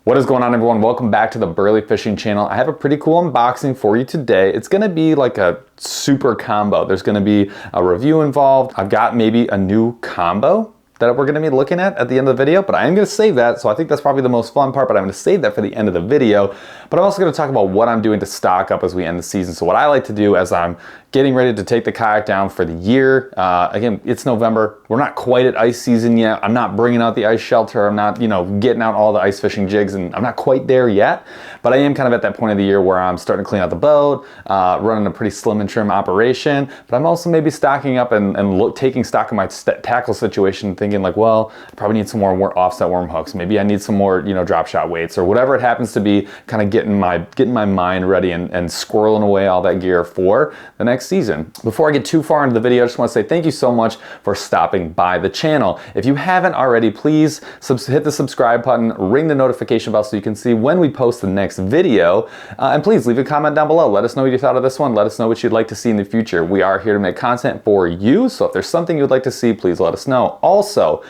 What is going on, everyone? Welcome back to the BurlyFishing channel. I have a pretty cool unboxing for you today. It's gonna be like a super combo. There's gonna be a review involved. I've got maybe a new combo that we're gonna be looking at the end of the video, but I am gonna save that. So I think that's probably the most fun part, but I'm gonna save that for the end of the video. But I'm also gonna talk about what I'm doing to stock up as we end the season. So what I like to do as I'm getting ready to take the kayak down for the year. Again, it's November. We're not quite at ice season yet. I'm not bringing out the ice shelter. I'm not, getting out all the ice fishing jigs, and I'm not quite there yet. But I am kind of at that point of the year where I'm starting to clean out the boat, running a pretty slim and trim operation. But I'm also maybe stocking up and taking stock of my tackle situation, thinking like, well, I probably need some more offset worm hooks. Maybe I need some more, drop shot weights or whatever it happens to be. Kind of getting my mind ready and squirreling away all that gear for the next season. Before I get too far into the video, I just want to say thank you so much for stopping by the channel. If you haven't already, please hit the subscribe button, ring the notification bell so you can see when we post the next video, and please leave a comment down below. Let us know what you thought of this one. Let us know what you'd like to see in the future. We are here to make content for you, so if there's something you'd like to see, please let us know. Also,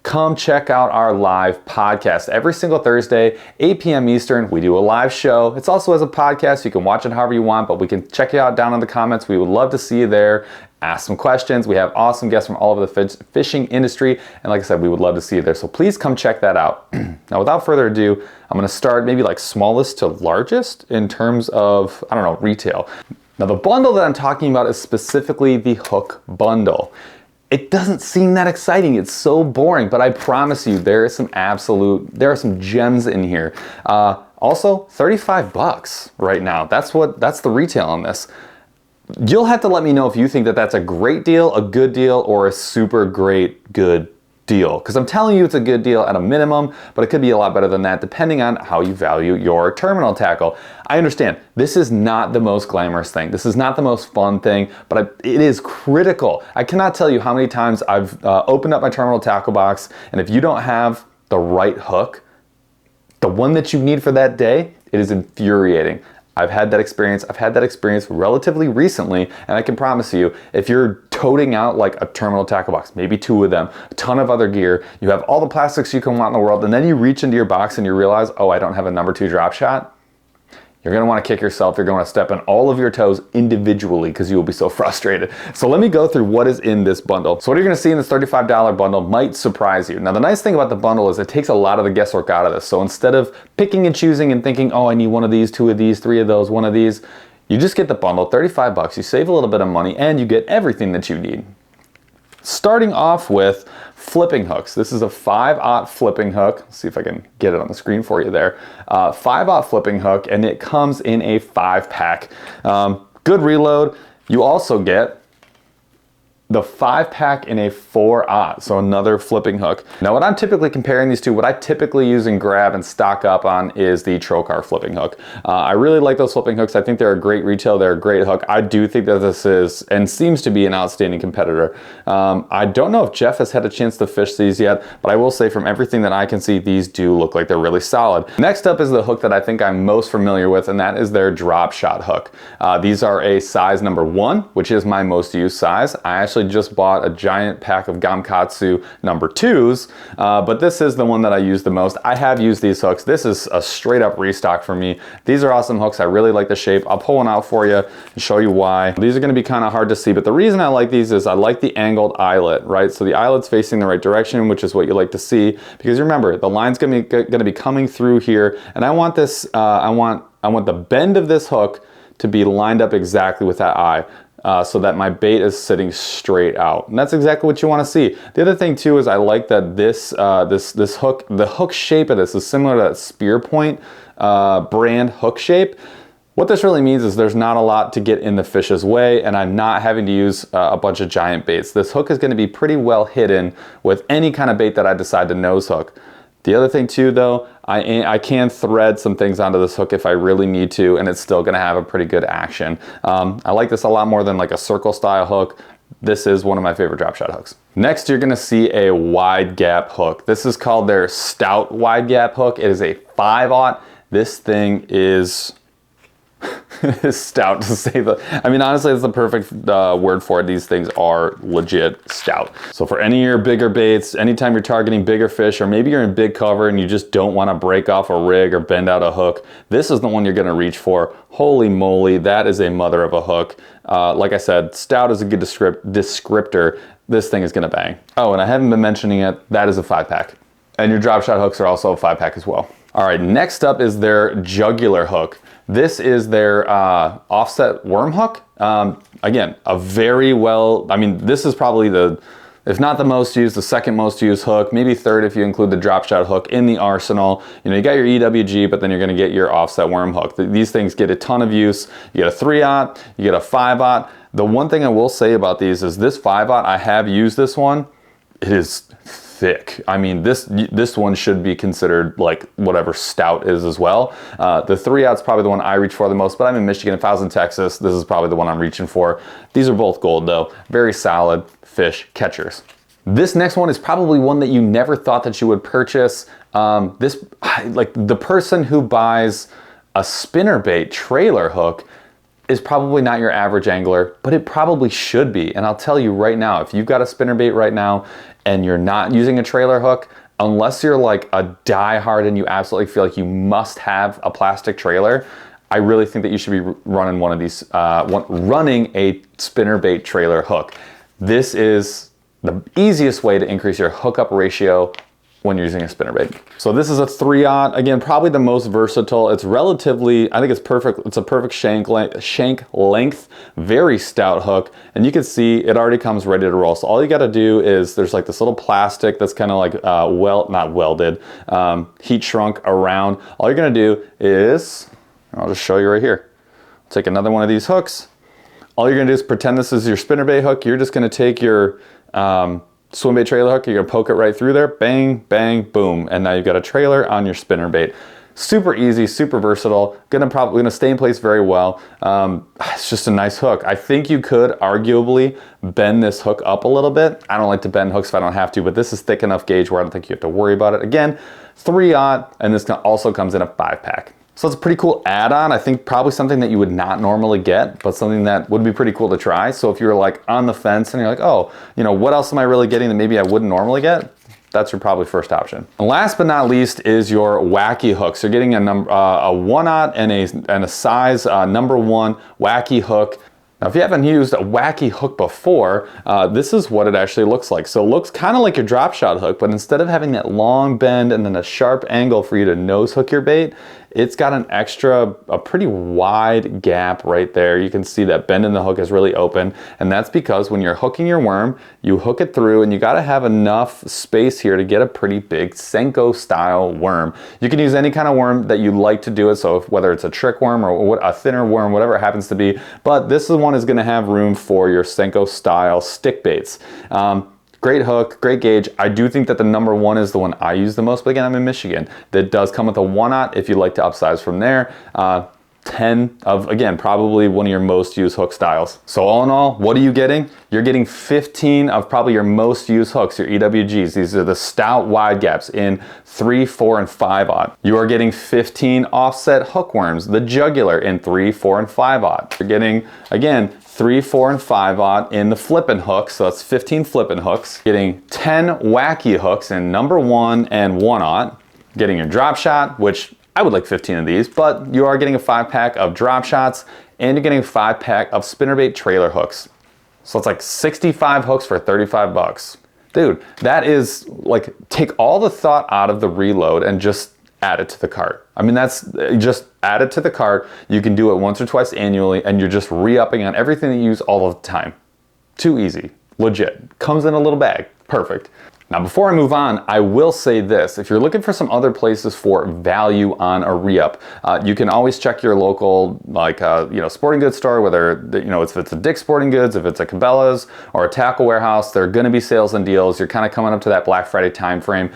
come check out our live podcast. Every single Thursday, 8 p.m. Eastern, we do a live show. It's also as a podcast. You can watch it however you want, but we can check it out down in the comments. We would love to see you there. Ask some questions. We have awesome guests from all over the fishing industry. And like I said, we would love to see you there. So please come check that out. Now, without further ado, I'm going to start maybe like smallest to largest in terms of, retail. Now, the bundle that I'm talking about is specifically the hook bundle. It doesn't seem that exciting. It's so boring, but I promise you there are some gems in here. Also, 35 bucks right now. That's the retail on this. You'll have to let me know if you think that that's a great deal, a good deal, or a super great good deal. Because I'm telling you it's a good deal at a minimum, but it could be a lot better than that depending on how you value your terminal tackle. I understand this is not the most glamorous thing. This is not the most fun thing, but it is critical. I cannot tell you how many times I've opened up my terminal tackle box, and if you don't have the right hook, the one that you need for that day, it is infuriating. I've had that experience. I've had that experience relatively recently, and I can promise you, if you're toting out like a terminal tackle box, maybe two of them, a ton of other gear, you have all the plastics you can want in the world, and then you reach into your box and you realize, oh, I don't have a number 2 drop shot, you're gonna wanna kick yourself. You're gonna step on all of your toes individually because you will be so frustrated. So let me go through what is in this bundle. So what you're gonna see in this $35 bundle might surprise you. Now, the nice thing about the bundle is it takes a lot of the guesswork out of this. So instead of picking and choosing and thinking, oh, I need one of these, 2 of these, 3 of those, 1 of these, you just get the bundle, 35 bucks, you save a little bit of money, and you get everything that you need. Starting off with flipping hooks. This is a 5/0 flipping hook. Let's see if I can get it on the screen for you there. 5/0 flipping hook, and it comes in a 5-pack. Good reload. You also get the 5-pack in a 4/0, so another flipping hook. Now, what I'm typically comparing these to, what I typically use and grab and stock up on is the Trocar flipping hook. I really like those flipping hooks. I think they're a great retail. They're a great hook. I do think that this is and seems to be an outstanding competitor. I don't know if Jeff has had a chance to fish these yet, but I will say from everything that I can see, these do look like they're really solid. Next up is the hook that I think I'm most familiar with, and that is their drop shot hook. These are a size number 1, which is my most used size. I actually just bought a giant pack of Gamakatsu number 2s, but this is the one that I use the most. I have used these hooks. This is a straight up restock for me. These are awesome hooks. I really like the shape. I'll pull one out for you and show you why. These are going to be kind of hard to see, but the reason I like these is I like the angled eyelet, right? So the eyelet's facing the right direction, which is what you like to see, because remember, the line's going to be coming through here, and I want this, I want the bend of this hook to be lined up exactly with that eye. So that my bait is sitting straight out. And that's exactly what you want to see. The other thing too is I like that this hook, the hook shape of this is similar to that Spear Point brand hook shape. What this really means is there's not a lot to get in the fish's way, and I'm not having to use a bunch of giant baits. This hook is going to be pretty well hidden with any kind of bait that I decide to nose hook. The other thing too, though, I can thread some things onto this hook if I really need to, and it's still gonna have a pretty good action. I like this a lot more than like a circle style hook. This is one of my favorite drop shot hooks. Next, you're gonna see a wide gap hook. This is called their Stout wide gap hook. It is a 5/0. This thing is is stout to say the, I mean, honestly, it's the perfect word for it. These things are legit stout. So for any of your bigger baits, anytime you're targeting bigger fish, or maybe you're in big cover and you just don't want to break off a rig or bend out a hook, this is the one you're going to reach for. Holy moly, that is a mother of a hook. Like I said, stout is a good descriptor. This thing is going to bang. Oh, and I haven't been mentioning it, that is a 5-pack. And your drop shot hooks are also a 5-pack as well. All right, next up is their jugular hook. This is their offset worm hook. Again, a very well, I mean, this is probably the, if not the most used, the second most used hook, maybe third if you include the drop shot hook in the arsenal. You know, you got your EWG, but then you're gonna get your offset worm hook. These things get a ton of use. You get a 3-aught, you get a 5-aught. The one thing I will say about these is this 5-aught, I have used this one. It is thick. I mean, this one should be considered like whatever stout is as well. The 3-aught is probably the one I reach for the most, but I'm in Michigan. If I was in Texas, this is probably the one I'm reaching for. These are both gold though. Very solid fish catchers. This next one is probably one that you never thought that you would purchase. Like the person who buys a spinnerbait trailer hook is probably not your average angler, but it probably should be. And I'll tell you right now, if you've got a spinnerbait right now and you're not using a trailer hook, unless you're like a diehard and you absolutely feel like you must have a plastic trailer, I really think that you should be running one of these, running a spinnerbait trailer hook. This is the easiest way to increase your hookup ratio when you're using a spinnerbait. So this is a 3-aught, again, probably the most versatile. It's relatively, I think it's perfect. It's a perfect shank length, very stout hook. And you can see it already comes ready to roll. So all you gotta do is, there's like this little plastic that's kind of like, not welded, heat shrunk around. All you're gonna do is, I'll just show you right here. Take another one of these hooks. All you're gonna do is pretend this is your spinnerbait hook. You're just gonna take your, swim bait trailer hook, you're gonna poke it right through there, bang, bang, boom, and now you've got a trailer on your spinnerbait. Super easy, super versatile, gonna stay in place very well. It's just a nice hook. I think you could arguably bend this hook up a little bit. I don't like to bend hooks if I don't have to, but this is thick enough gauge where I don't think you have to worry about it. Again, 3-aught, and this also comes in a 5-pack. So it's a pretty cool add-on. I think probably something that you would not normally get, but something that would be pretty cool to try. So if you're like on the fence and you're like, oh, you know, what else am I really getting that maybe I wouldn't normally get? That's your probably first option. And last but not least is your wacky hooks. You're getting a 1-aught and a size number 1 wacky hook. Now, if you haven't used a wacky hook before, this is what it actually looks like. So it looks kind of like your drop shot hook, but instead of having that long bend and then a sharp angle for you to nose hook your bait, it's got a pretty wide gap right there. You can see that bend in the hook is really open, and that's because when you're hooking your worm, you hook it through and you gotta have enough space here to get a pretty big Senko style worm. You can use any kind of worm that you like to do it, so whether it's a trick worm or a thinner worm, whatever it happens to be, but this one is gonna have room for your Senko style stick baits. Great hook, great gauge. I do think that the number 1 is the one I use the most, but again, I'm in Michigan. That does come with a 1-aught if you'd like to upsize from there. 10 of, again, probably one of your most used hook styles. So all in all, what are you getting? You're getting 15 of probably your most used hooks, your EWGs. These are the stout wide gaps in 3, 4, and 5-aught. You are getting 15 offset hookworms, the jugular in 3, 4, and 5-aught. You're getting, again, 3, 4, and 5-aught in the flippin' hooks, so that's 15 flippin' hooks. Getting 10 wacky hooks in number 1 and 1-aught. Getting your drop shot, which I would like 15 of these, but you are getting a 5-pack of drop shots and you're getting a 5-pack of spinnerbait trailer hooks. So it's like 65 hooks for 35 bucks. Dude, that is like, take all the thought out of the reload and just add it to the cart. I mean, that's just add it to the cart. You can do it once or twice annually and you're just re-upping on everything that you use all of the time. Too easy, legit. Comes in a little bag, perfect. Now, before I move on, I will say this. If you're looking for some other places for value on a re-up, you can always check your local, like, sporting goods store, whether, if it's a Dick's Sporting Goods, if it's a Cabela's or a Tackle Warehouse, there are gonna be sales and deals. You're kind of coming up to that Black Friday time frame.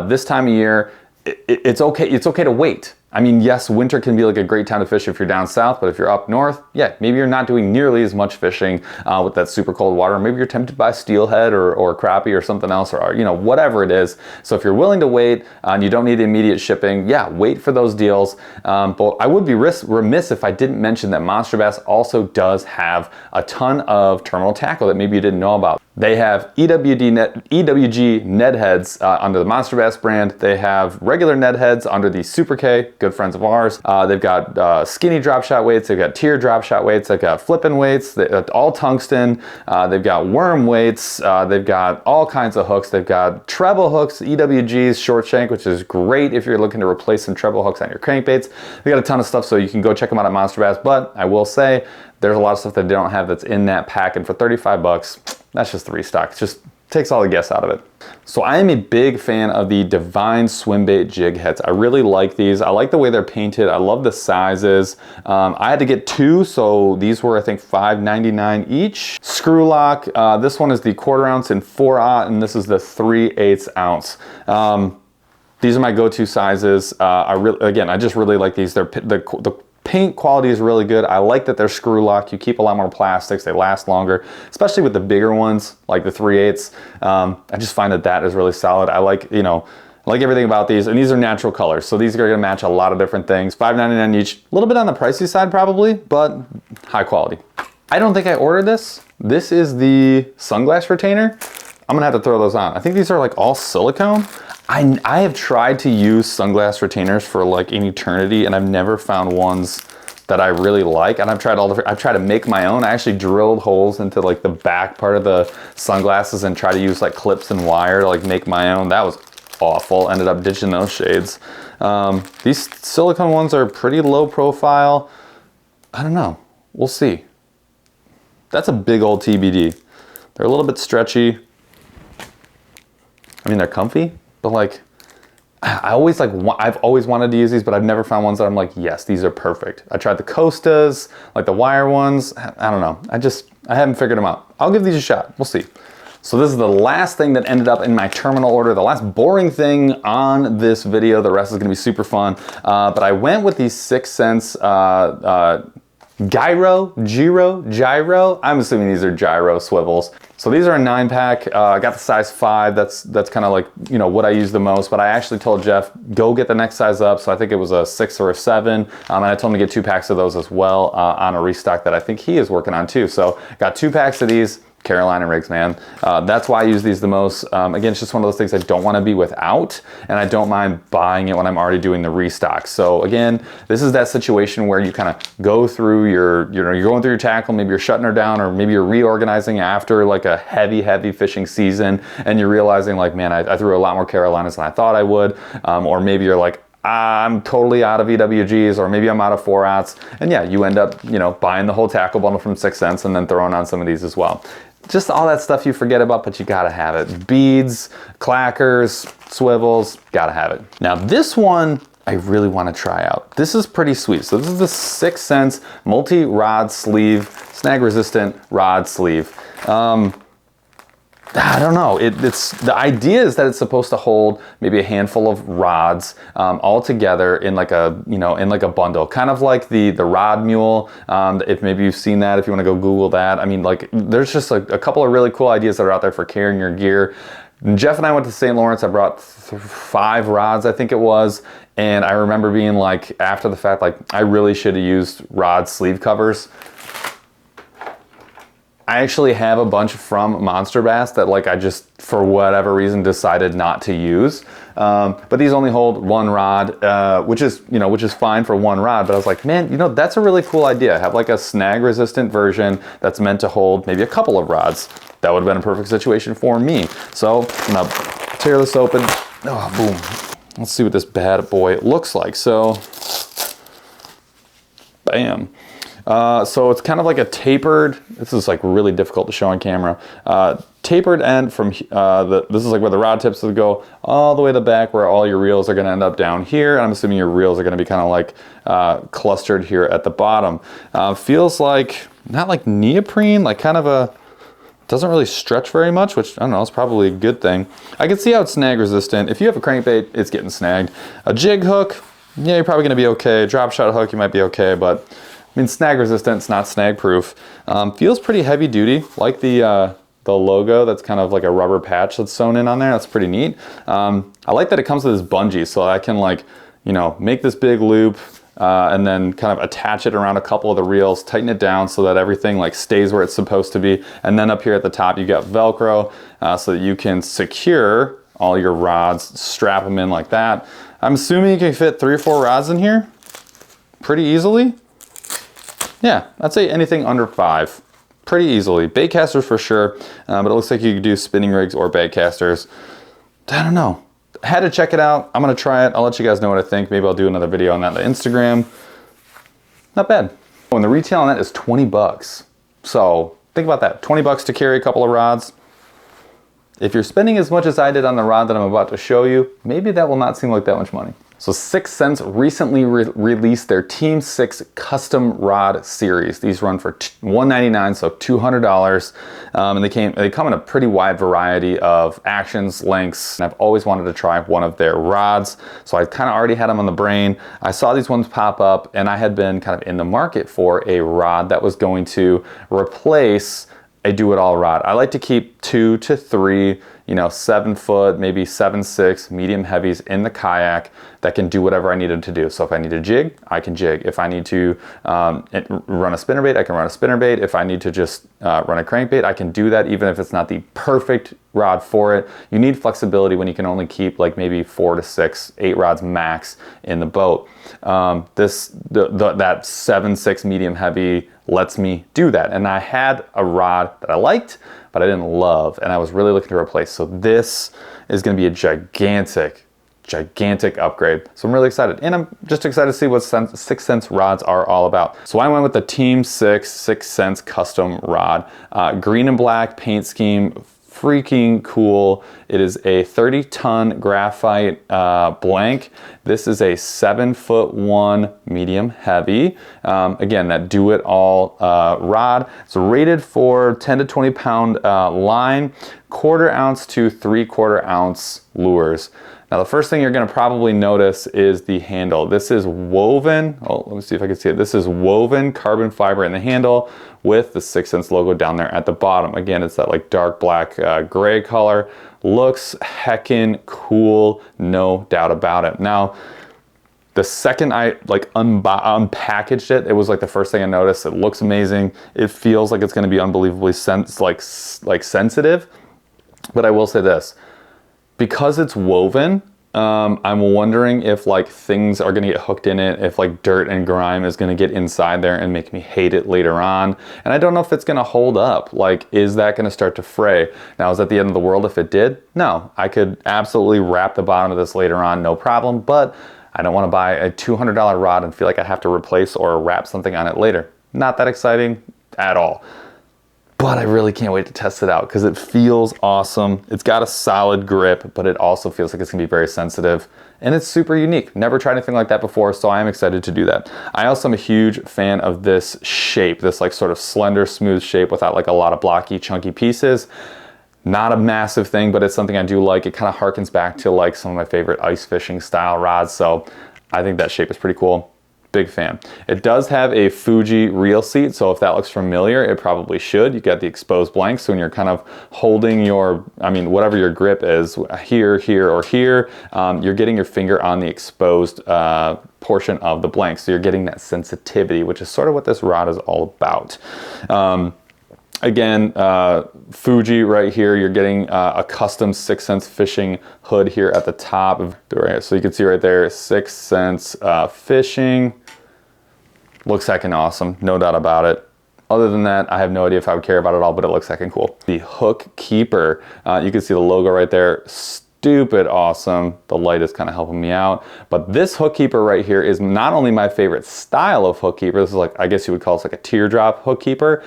This time of year, it's okay to wait. I mean, yes, winter can be like a great time to fish if you're down south, but if you're up north, yeah, maybe you're not doing nearly as much fishing with that super cold water. Maybe you're tempted by steelhead or crappie or something else, or whatever it is. So if you're willing to wait and you don't need immediate shipping, yeah, wait for those deals. But I would be remiss if I didn't mention that Monster Bass also does have a ton of terminal tackle that maybe you didn't know about. They have EWG Ned heads under the Monster Bass brand. They have regular Ned heads under the Super K, good friends of ours. They've got skinny drop shot weights. They've got tier drop shot weights. They've got flipping weights. All tungsten. They've got worm weights. They've got all kinds of hooks. They've got treble hooks, EWGs, short shank, which is great if you're looking to replace some treble hooks on your crankbaits. They got a ton of stuff, so you can go check them out at Monster Bass. But I will say, there's a lot of stuff that they don't have that's in that pack, and for 35 bucks, that's just the restock. It just takes all the guess out of it. So I am a big fan of the Divine swim bait jig heads. I really like these. I like the way they're painted. I love the sizes. I had to get two, so these were, I think, $5.99 each. Screw lock. This one is the 1/4 ounce in 4/0, and this is the 3/8 ounce. These are my go-to sizes. I just really like these. The paint quality is really good. I like that they're screw locked. You keep a lot more plastics. They last longer, especially with the bigger ones like the 3/8. I just find that is really solid. I like everything about these, and these are natural colors, so these are gonna match a lot of different things. $5.99 each. A little bit on the pricey side probably, but high quality. I don't think I ordered this. This is the sunglass retainer. I'm gonna have to throw those on. I think these are like all silicone. I have tried to use sunglass retainers for like an eternity, and I've never found ones that I really like. And I've tried to make my own. I actually drilled holes into like the back part of the sunglasses and tried to use like clips and wire to like make my own. That was awful. Ended up ditching those shades. These silicone ones are pretty low profile. I don't know. We'll see. That's a big old TBD. They're a little bit stretchy. I mean, they're comfy. But like, I've always wanted to use these, but I've never found ones that I'm like, yes, these are perfect. I tried the Costas, like the wire ones. I don't know. I haven't figured them out. I'll give these a shot. We'll see. So this is the last thing that ended up in my terminal order, the last boring thing on this video. The rest is gonna be super fun. But I went with these 6 cents gyro. I'm assuming these are gyro swivels. So these are a 9-pack. I got the size 5. That's kind of like, what I use the most. But I actually told Jeff, go get the next size up. So I think it was a 6 or a 7. And I told him to get 2 packs of those as well on a restock that I think he is working on too. So got 2 packs of these. Carolina rigs, man. That's why I use these the most. Again, it's just one of those things I don't want to be without, and I don't mind buying it when I'm already doing the restock. So again, this is that situation where you kind of go through you're going through your tackle, maybe you're shutting her down, or maybe you're reorganizing after like a heavy fishing season, and you're realizing like, man, I threw a lot more Carolinas than I thought I would, or maybe you're like, I'm totally out of EWGs, or maybe I'm out of 4/0, and yeah, you end up, buying the whole tackle bundle from 6 cents and then throwing on some of these as well. Just all that stuff you forget about, but you gotta have it. Beads, clackers, swivels, gotta have it. Now this one, I really wanna try out. This is pretty sweet. So this is the 6 cents multi-rod sleeve, snag resistant rod sleeve. I don't know. It's the idea is that it's supposed to hold maybe a handful of rods all together in like a bundle, kind of like the rod mule. If maybe you've seen that, if you want to go Google that. I mean, like there's just a couple of really cool ideas that are out there for carrying your gear. Jeff and I went to St. Lawrence. I brought 5 rods, I think it was, and I remember being like, after the fact, like I really should have used rod sleeve covers. I actually have a bunch from Monster Bass that like I just, for whatever reason, decided not to use. But these only hold 1 rod, which is fine for 1 rod. But I was like, man, that's a really cool idea. Have like a snag resistant version that's meant to hold maybe a couple of rods. That would have been a perfect situation for me. So I'm gonna tear this open. Oh, boom. Let's see what this bad boy looks like. So, bam. So it's kind of like a tapered, this is like really difficult to show on camera, tapered end from, this is like where the rod tips would go all the way to the back, where all your reels are going to end up down here. And I'm assuming your reels are going to be kind of like clustered here at the bottom. Feels like, not like neoprene, like kind of a, doesn't really stretch very much, which I don't know, is probably a good thing. I can see how it's snag resistant. If you have a crankbait, it's getting snagged. A jig hook, yeah, you're probably gonna be okay. Drop shot hook, you might be okay, but I mean, snag resistant, it's not snag proof. Feels pretty heavy duty, like the logo that's kind of like a rubber patch that's sewn in on there. That's pretty neat. I like that it comes with this bungee, so I can, like, you know, make this big loop and then kind of attach it around a couple of the reels, tighten it down so that everything like stays where it's supposed to be. And then up here at the top, you got Velcro so that you can secure all your rods, strap them in like that. I'm assuming you can fit 3 or 4 rods in here pretty easily. Yeah, I'd say anything under 5 pretty easily. Bait casters for sure, but it looks like you could do spinning rigs or bait casters. I don't know. Had to check it out. I'm gonna try it. I'll let you guys know what I think. Maybe I'll do another video on that on Instagram. Not bad. And the retail on that is 20 bucks. So think about that, 20 bucks to carry a couple of rods. If you're spending as much as I did on the rod that I'm about to show you, maybe that will not seem like that much money. So 6 Sense recently released their Team 6 custom rod series. These run for $199, so $200. And they come in a pretty wide variety of actions, lengths. And I've always wanted to try one of their rods. So I kind of already had them on the brain. I saw these ones pop up and I had been kind of in the market for a rod that was going to replace a do-it-all rod. I like to keep 2 to 3, you know, 7 foot, maybe 7/6 medium heavies in the kayak that can do whatever I needed to do. So if I need to jig, I can jig. If I need to run a spinnerbait, I can run a spinnerbait. If I need to just run a crankbait, I can do that even if it's not the perfect rod for it. You need flexibility when you can only keep like maybe 4 to 6, 8 rods max in the boat. That 7/6 medium heavy lets me do that. And I had a rod that I liked, but I didn't love, and I was really looking to replace. So this is gonna be a gigantic upgrade. So I'm really excited. And I'm just excited to see what 6 Sense rods are all about. So I went with the Team 6 Sense custom rod. Green and black paint scheme, freaking cool. It is a 30-ton graphite blank. This is a 7'1" medium heavy. Again, that do-it-all rod. It's rated for 10 to 20 pound line, 1/4 ounce to 3/4 ounce lures. Now the first thing you're gonna probably notice is the handle. This is woven, let me see if I can see it. This is woven carbon fiber in the handle with the 6 Sense logo down there at the bottom. Again, it's that like dark black gray color. Looks heckin' cool, no doubt about it. Now, the second I like unpackaged it, it was like the first thing I noticed. It looks amazing. It feels like it's gonna be unbelievably sensitive. But I will say this, because it's woven, I'm wondering if like things are gonna get hooked in it, if like dirt and grime is gonna get inside there and make me hate it later on. And I don't know if it's gonna hold up. Like, is that gonna start to fray? Now, is that the end of the world if it did? No, I could absolutely wrap the bottom of this later on, no problem, but I don't wanna buy a $200 rod and feel like I have to replace or wrap something on it later. Not that exciting at all. But I really can't wait to test it out because it feels awesome. It's got a solid grip, but it also feels like it's gonna be very sensitive. And it's super unique. Never tried anything like that before, so I am excited to do that. I also am a huge fan of this shape, this like sort of slender, smooth shape without like a lot of blocky, chunky pieces. Not a massive thing, but it's something I do like. It kind of harkens back to like some of my favorite ice fishing style rods, so I think that shape is pretty cool. Big fan. It does have a Fuji reel seat, so if that looks familiar, it probably should. You got the exposed blanks, so when you're kind of holding your, whatever your grip is, here, or here, you're getting your finger on the exposed portion of the blank. So you're getting that sensitivity, which is sort of what this rod is all about. Again, Fuji right here, you're getting a custom 6 Sense fishing hood here at the top. So you can see right there, 6 Sense fishing. Looks heckin' awesome, no doubt about it. Other than that, I have no idea if I would care about it all, but it looks heckin' cool. The hook keeper, you can see the logo right there. Stupid awesome. The light is kind of helping me out. But this hook keeper right here is not only my favorite style of hook keeper, this is like, I guess you would call this like a teardrop hook keeper,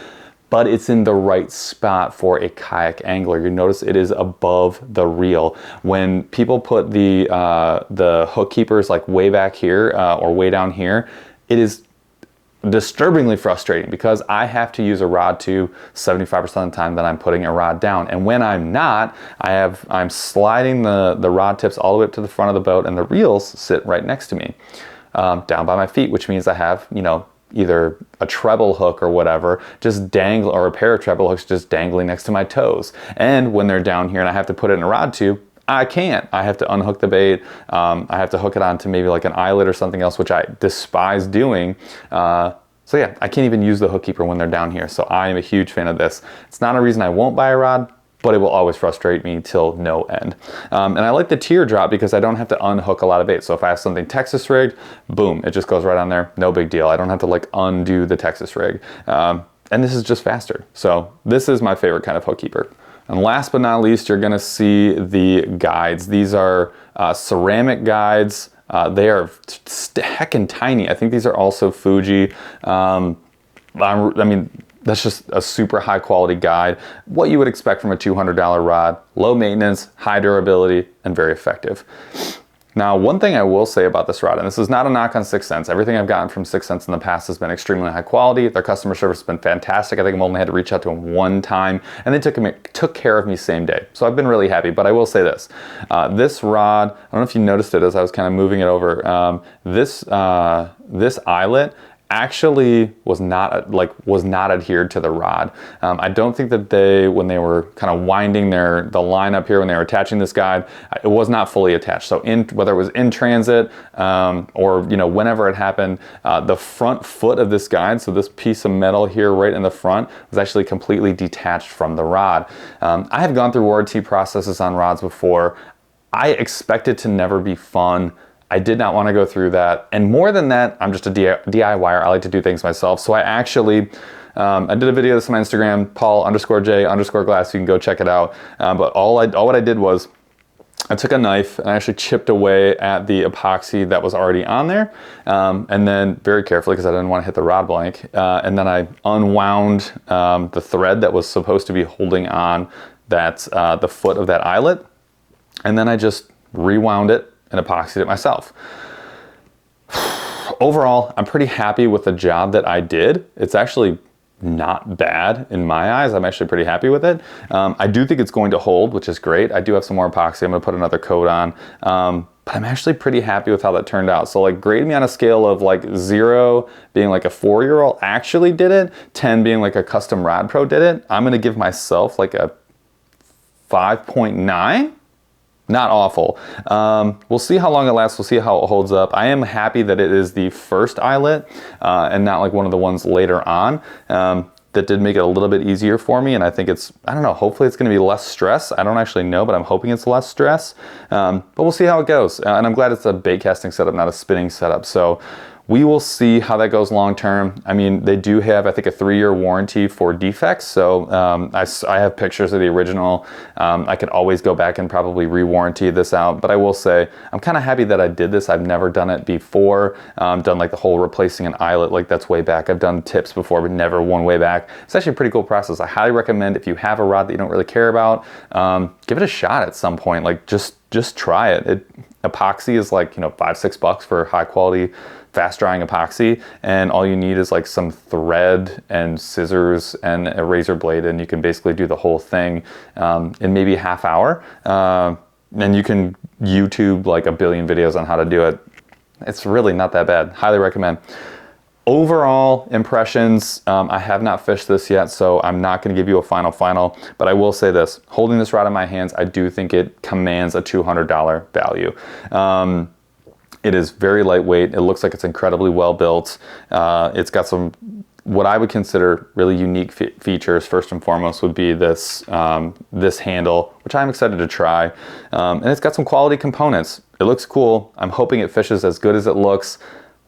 but it's in the right spot for a kayak angler. You notice it is above the reel. When people put the hook keepers like way back here or way down here, it is disturbingly frustrating because I have to use a rod tube 75% of the time that I'm putting a rod down. And when I'm not, I'm sliding the rod tips all the way up to the front of the boat and the reels sit right next to me. down by my feet, which means I have, you know, either a treble hook or whatever, just dangle, or a pair of treble hooks just dangling next to my toes. And when they're down here and I have to put it in a rod tube, I can't. I have to unhook the bait. I have to hook it onto maybe like an eyelet or something else, which I despise doing. So yeah, I can't even use the hook keeper when they're down here. So I am a huge fan of this. It's not a reason I won't buy a rod, but it will always frustrate me till no end. And I like the teardrop because I don't have to unhook a lot of bait. So if I have something Texas rigged, boom, it just goes right on there. No big deal. I don't have to like undo the Texas rig. And this is just faster. So this is my favorite kind of hook keeper. And last but not least, you're gonna see the guides. These are ceramic guides. They are heckin' tiny. I think these are also Fuji. I mean, that's just a super high quality guide. What you would expect from a $200 rod. Low maintenance, high durability, and very effective. Now, one thing I will say about this rod, and this is not a knock on 6 Sense. Everything I've gotten from 6 Sense in the past has been extremely high quality. Their customer service has been fantastic. I think I've only had to reach out to them one time, and they took care of me same day. So I've been really happy, but I will say this. This rod, I don't know if you noticed it as I was kind of moving it over, this eyelet actually was not adhered to the rod. I don't think that when they were kind of winding the line up here when they were attaching this guide, it was not fully attached. So whether it was in transit or, you know, whenever it happened, the front foot of this guide, so this piece of metal here right in the front, was actually completely detached from the rod. I have gone through warranty processes on rods before. I expect it to never be fun. I did not want to go through that. And more than that, I'm just a DIYer. I like to do things myself. So I actually, I did a video of this on my Instagram, Paul_J_glass. You can go check it out. But what I did was I took a knife and I actually chipped away at the epoxy that was already on there. And then very carefully, because I didn't want to hit the rod blank. And then I unwound the thread that was supposed to be holding on the foot of that eyelet. And then I just rewound it and epoxied it myself. Overall, I'm pretty happy with the job that I did. It's actually not bad in my eyes. I'm actually pretty happy with it. I do think it's going to hold, which is great. I do have some more epoxy. I'm gonna put another coat on. But I'm actually pretty happy with how that turned out. So like grade me on a scale of like 0 being like a 4-year-old actually did it, 10 being like a custom rod pro did it. I'm gonna give myself like a 5.9. Not awful. We'll see how long it lasts. We'll see how it holds up. I am happy that it is the first eyelet and not like one of the ones later on. That did make it a little bit easier for me. And I think I don't know, hopefully it's gonna be less stress. I don't actually know, but I'm hoping it's less stress. But we'll see how it goes. And I'm glad it's a bait casting setup, not a spinning setup. So we will see how that goes long term. I mean, they do have, I think, a 3-year warranty for defects. So I have pictures of the original. I could always go back and probably re-warranty this out. But I will say, I'm kind of happy that I did this. I've never done it before. Done like the whole replacing an eyelet, like that's way back. I've done tips before, but never one way back. It's actually a pretty cool process. I highly recommend if you have a rod that you don't really care about, give it a shot at some point. Like just try it. Epoxy is like, you know, $5-6 for high quality, fast drying epoxy, and all you need is like some thread and scissors and a razor blade, and you can basically do the whole thing in maybe a half hour. And you can YouTube like a billion videos on how to do it. It's really not that bad. Highly recommend. Overall impressions, I have not fished this yet, so I'm not going to give you a final, but I will say this. Holding this rod in my hands, I do think it commands a $200 value. It is very lightweight. It looks like it's incredibly well built. It's got some, what I would consider really unique features. First and foremost would be this, this handle, which I'm excited to try. And it's got some quality components. It looks cool. I'm hoping it fishes as good as it looks.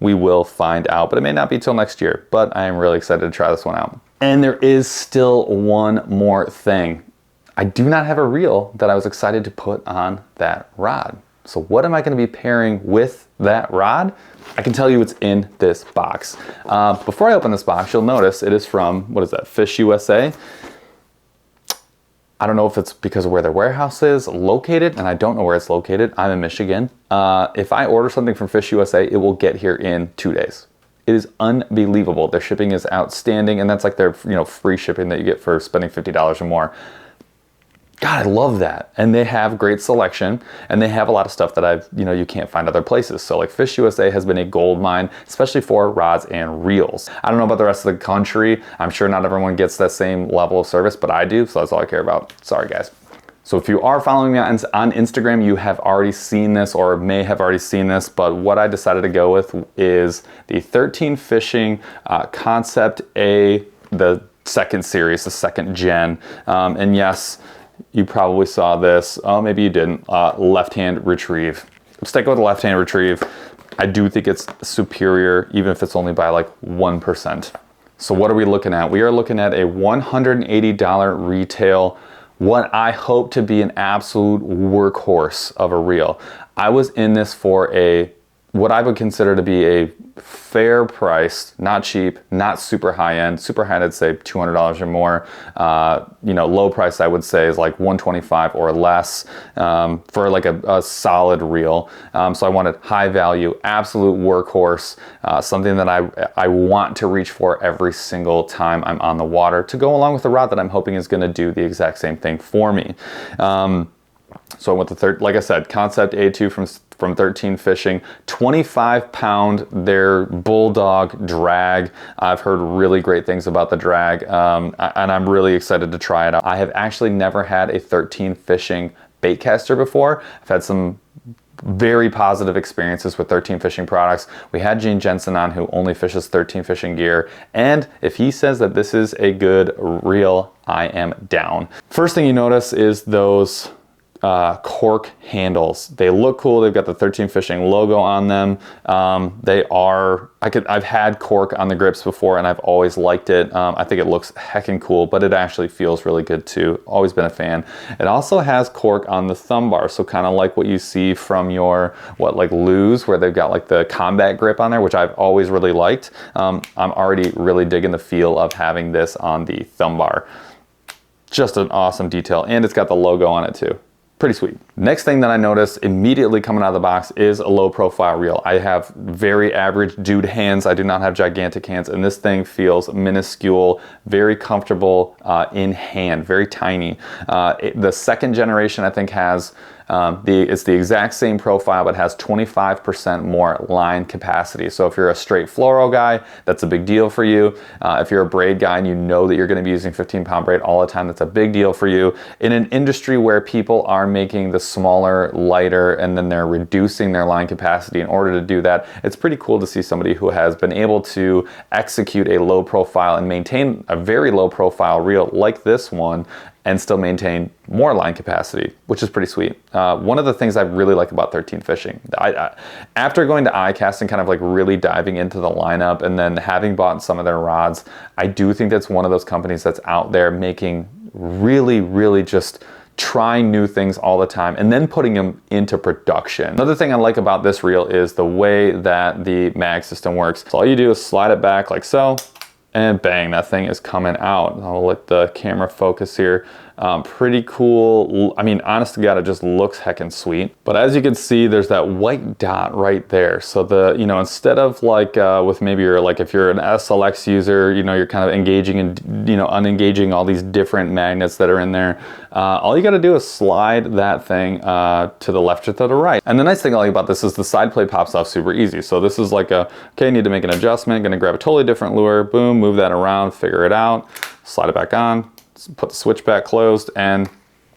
We will find out, but it may not be till next year, but I am really excited to try this one out. And there is still one more thing. I do not have a reel that I was excited to put on that rod. So what am I going to be pairing with that rod? I can tell you it's in this box. Before I open this box, you'll notice it is from, what is that, Fish USA. I don't know if it's because of where their warehouse is located, and I don't know where it's located. I'm in Michigan. If I order something from Fish USA, it will get here in 2 days. It is unbelievable. Their shipping is outstanding, and that's like their free shipping that you get for spending $50 or more. God, I love that. And they have great selection, and they have a lot of stuff that you can't find other places. So like Fish USA has been a gold mine, especially for rods and reels. I don't know about the rest of the country. I'm sure not everyone gets that same level of service, but I do, so that's all I care about. Sorry, guys. So if you are following me on Instagram, you have already seen this or may have already seen this, but what I decided to go with is the 13 Fishing Concept A, the second series, the second gen. And yes, you probably saw this. Oh, maybe you didn't. Left-hand retrieve. Stick with the left-hand retrieve. I do think it's superior, even if it's only by like 1%. So what are we looking at? We are looking at a $180 retail, what I hope to be an absolute workhorse of a reel. I was in this for what I would consider to be a fair price, not cheap, not super high end. Super high end, I'd say $200 or more. Low price I would say is like $125 or less for like a solid reel. So I wanted high value, absolute workhorse, something that I want to reach for every single time I'm on the water to go along with the rod that I'm hoping is going to do the exact same thing for me. So I went to like I said, Concept A2 from 13 Fishing, 25-pound, their Bulldog drag. I've heard really great things about the drag, and I'm really excited to try it out. I have actually never had a 13 Fishing bait caster before. I've had some very positive experiences with 13 Fishing products. We had Gene Jensen on, who only fishes 13 Fishing gear, and if he says that this is a good reel, I am down. First thing you notice is those cork handles. They look cool. They've got the 13 Fishing logo on them. I've had cork on the grips before and I've always liked it. I think it looks heckin' cool, but it actually feels really good too. Always been a fan. It also has cork on the thumb bar, so kind of like what you see from your like Lew's, where they've got like the combat grip on there, which I've always really liked. I'm already really digging the feel of having this on the thumb bar. Just an awesome detail, and it's got the logo on it too. Pretty sweet. Next thing that I noticed immediately coming out of the box is a low profile reel. I have very average dude hands. I do not have gigantic hands, and this thing feels minuscule, very comfortable in hand, very tiny. The second generation I think has it's the exact same profile, but has 25% more line capacity. So if you're a straight fluoro guy, that's a big deal for you. If you're a braid guy and you know that you're going to be using 15-pound braid all the time, that's a big deal for you. In an industry where people are making the smaller, lighter, and then they're reducing their line capacity in order to do that, it's pretty cool to see somebody who has been able to execute a low profile and maintain a very low profile reel like this one and still maintain more line capacity, which is pretty sweet. One of the things I really like about 13 Fishing, after going to iCast and kind of like really diving into the lineup and then having bought some of their rods, I do think that's one of those companies that's out there making really, really just trying new things all the time and then putting them into production. Another thing I like about this reel is the way that the mag system works. So all you do is slide it back like so, and bang, that thing is coming out. I'll let the camera focus here. Pretty cool. I mean, honest to God, it just looks heckin' sweet. But as you can see, there's that white dot right there. So instead of like with maybe if you're an SLX user, you're kind of engaging and unengaging all these different magnets that are in there. All you got to do is slide that thing to the left or to the right. And the nice thing I like about this is the side plate pops off super easy. So this is like okay, need to make an adjustment, gonna grab a totally different lure, boom, move that around, figure it out, slide it back on, put the switch back closed, and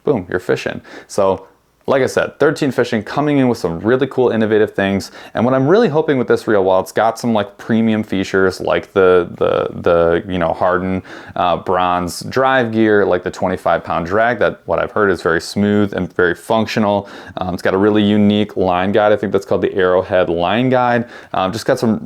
boom, you're fishing. So like I said, 13 Fishing coming in with some really cool innovative things. And what I'm really hoping with this reel, while it's got some like premium features like the hardened bronze drive gear, like the 25-pound drag, that what I've heard is very smooth and very functional. It's got a really unique line guide. I think that's called the Arrowhead line guide. Just got some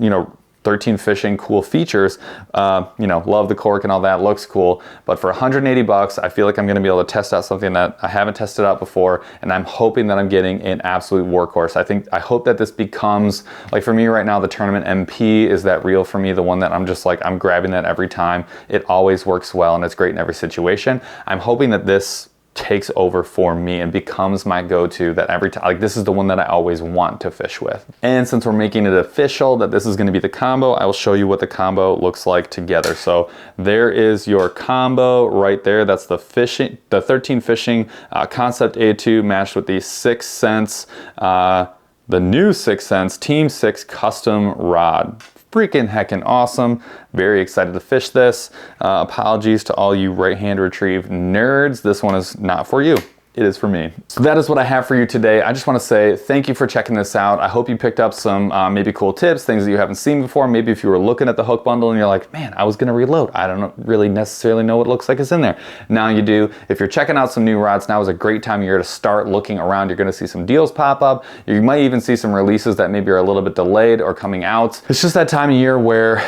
13 Fishing cool features. Love the cork and all that, looks cool. But for 180 bucks, I feel like I'm gonna be able to test out something that I haven't tested out before, and I'm hoping that I'm getting an absolute workhorse. I hope that this becomes, like for me right now, the Tournament MP is that reel for me, the one that I'm just like, I'm grabbing that every time. It always works well and it's great in every situation. I'm hoping that this takes over for me and becomes my go-to, that every time, like, this is the one that I always want to fish with. And since we're making it official that this is going to be the combo, I will show you what the combo looks like together. So there is your combo right there. That's the 13 Fishing Concept A2 matched with the 6 Sense, the new 6 Sense Team 6 custom rod. Freaking heckin' awesome. Very excited to fish this. Apologies to all you right-hand retrieve nerds. This one is not for you. It is for me. So that is what I have for you today. I just want to say thank you for checking this out. I hope you picked up some maybe cool tips, things that you haven't seen before. Maybe if you were looking at the hook bundle and you're like, man, I was gonna reload. I don't really necessarily know what it looks like is in there. Now you do. If you're checking out some new rods, now is a great time of year to start looking around. You're gonna see some deals pop up. You might even see some releases that maybe are a little bit delayed or coming out. It's just that time of year where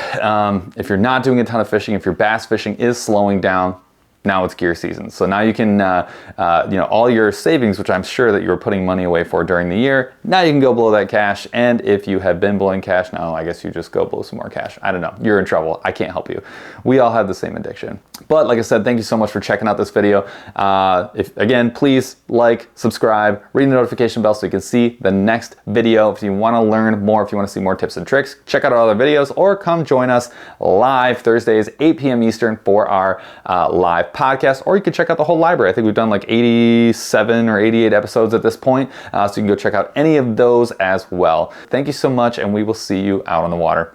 if you're not doing a ton of fishing, if your bass fishing is slowing down, now it's gear season. So now you can, all your savings, which I'm sure that you were putting money away for during the year, now you can go blow that cash. And if you have been blowing cash, now I guess you just go blow some more cash. I don't know. You're in trouble. I can't help you. We all have the same addiction. But like I said, thank you so much for checking out this video. Again, please like, subscribe, ring the notification bell so you can see the next video. If you want to learn more, if you want to see more tips and tricks, check out our other videos or come join us live Thursdays, 8 p.m. Eastern for our live podcast, or you can check out the whole library. I think we've done like 87 or 88 episodes at this point, so you can go check out any of those as well. Thank you so much, and we will see you out on the water.